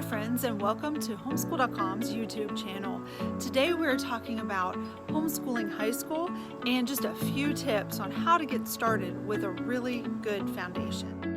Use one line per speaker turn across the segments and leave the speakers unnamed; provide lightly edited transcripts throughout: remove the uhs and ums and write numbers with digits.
friends, and welcome to homeschool.com's YouTube channel. Today we're talking about homeschooling high school and just a few tips on how to get started with a really good foundation.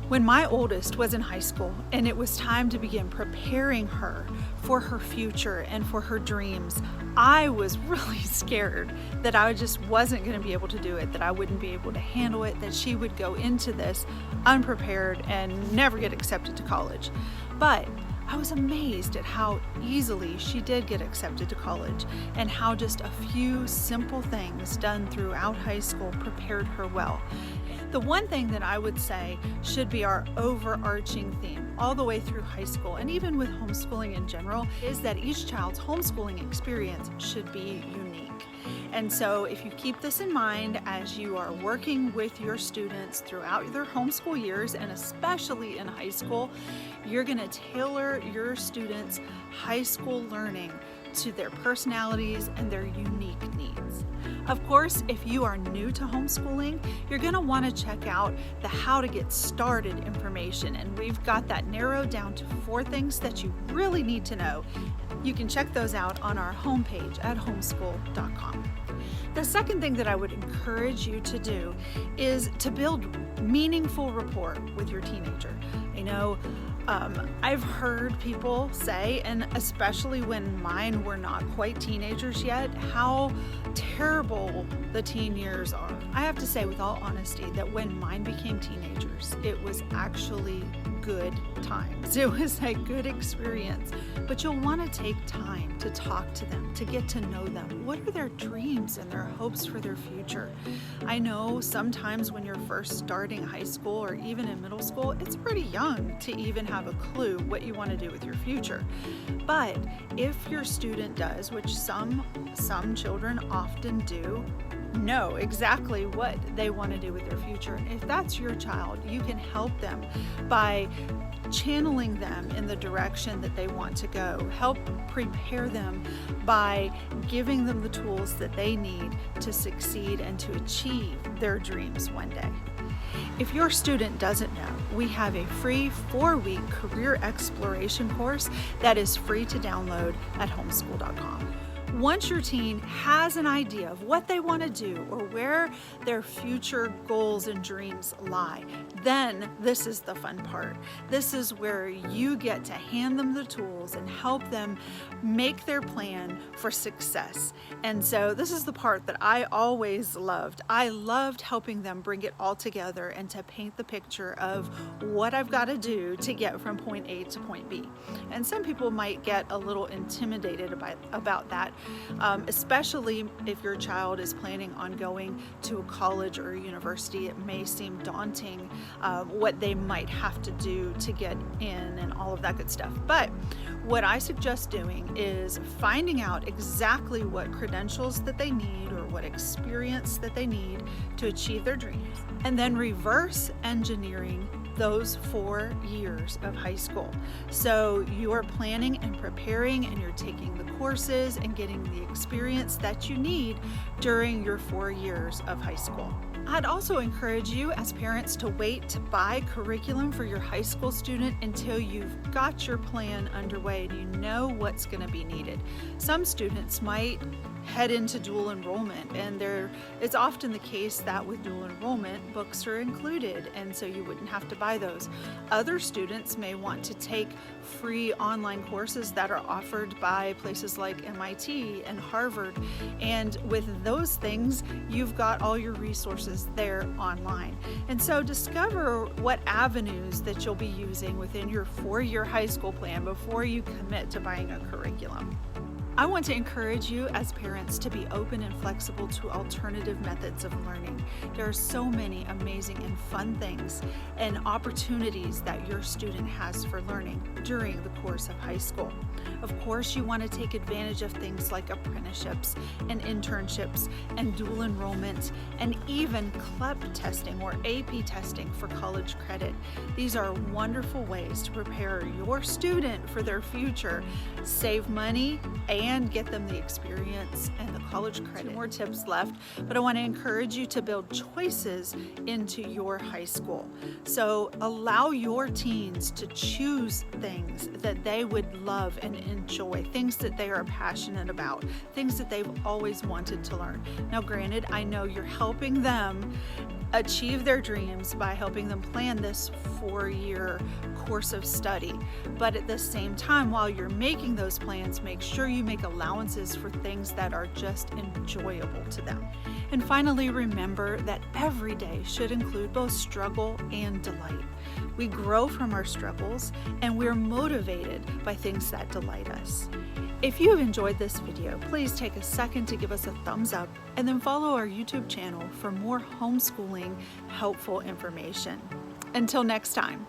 When my oldest was in high school and it was time to begin preparing her for her future and for her dreams, I was really scared that I just wasn't going to be able to do it, that I wouldn't be able to handle it, that she would go into this unprepared and never get accepted to college. But I was amazed at how easily she did get accepted to college and how just a few simple things done throughout high school prepared her well. The one thing that I would say should be our overarching theme all the way through high school and even with homeschooling in general is that each child's homeschooling experience should be unique. And so if you keep this in mind as you are working with your students throughout their homeschool years and especially in high school, you're going to tailor your students' high school learning to their personalities and their unique needs. Of course, if you are new to homeschooling, you're going to want to check out the how to get started information, and we've got that narrowed down to 4 things that you really need to know. You can check those out on our homepage at homeschool.com. The second thing that I would encourage you to do is to build meaningful rapport with your teenager. I've heard people say, and especially when mine were not quite teenagers yet, how terrible the teen years are. I have to say with all honesty that when mine became teenagers, it was actually good times. It was a good experience, but you'll want to take time to talk to them, to get to know them. What are their dreams and their hopes for their future? I know sometimes when you're first starting high school or even in middle school, it's pretty young to even have a clue what you want to do with your future. But if your student does, which some children often do, know exactly what they want to do with their future. And if that's your child, you can help them by channeling them in the direction that they want to go. Help prepare them by giving them the tools that they need to succeed and to achieve their dreams one day. If your student doesn't know, we have a free 4-week career exploration course that is free to download at homeschool.com. Once your teen has an idea of what they want to do or where their future goals and dreams lie, then this is the fun part. This is where you get to hand them the tools and help them make their plan for success. And so this is the part that I always loved. I loved helping them bring it all together and to paint the picture of what I've got to do to get from point A to point B. And some people might get a little intimidated about that. Especially if your child is planning on going to a college or a university, it may seem daunting what they might have to do to get in and all of that good stuff. But what I suggest doing is finding out exactly what credentials that they need or what experience that they need to achieve their dreams, and then reverse engineering those 4 years of high school. So you are planning and preparing and you're taking the courses and getting the experience that you need during your 4 years of high school. I'd also encourage you as parents to wait to buy curriculum for your high school student until you've got your plan underway and you know what's going to be needed. Some students might head into dual enrollment, and it's often the case that with dual enrollment, books are included, and so you wouldn't have to buy those. Other students may want to take free online courses that are offered by places like MIT and Harvard, and with those things, you've got all your resources there online. And so discover what avenues that you'll be using within your 4-year high school plan before you commit to buying a curriculum. I want to encourage you as parents to be open and flexible to alternative methods of learning. There are so many amazing and fun things and opportunities that your student has for learning during the course of high school. Of course, you want to take advantage of things like apprenticeships and internships and dual enrollment and even CLEP testing or AP testing for college credit. These are wonderful ways to prepare your student for their future, save money, and get them the experience grants and the college credit. 2 more tips left, but I want to encourage you to build choices into your high school. So allow your teens to choose things that they would love and enjoy, things that they are passionate about, things that they've always wanted to learn. Now, granted, I know you're helping them achieve their dreams by helping them plan this 4-year course of study. But at the same time, while you're making those plans, make sure you make allowances for things that are just enjoyable to them. And finally, remember that every day should include both struggle and delight. We grow from our struggles and we're motivated by things that delight us. If you have enjoyed this video, please take a second to give us a thumbs up and then follow our YouTube channel for more homeschooling helpful information. Until next time.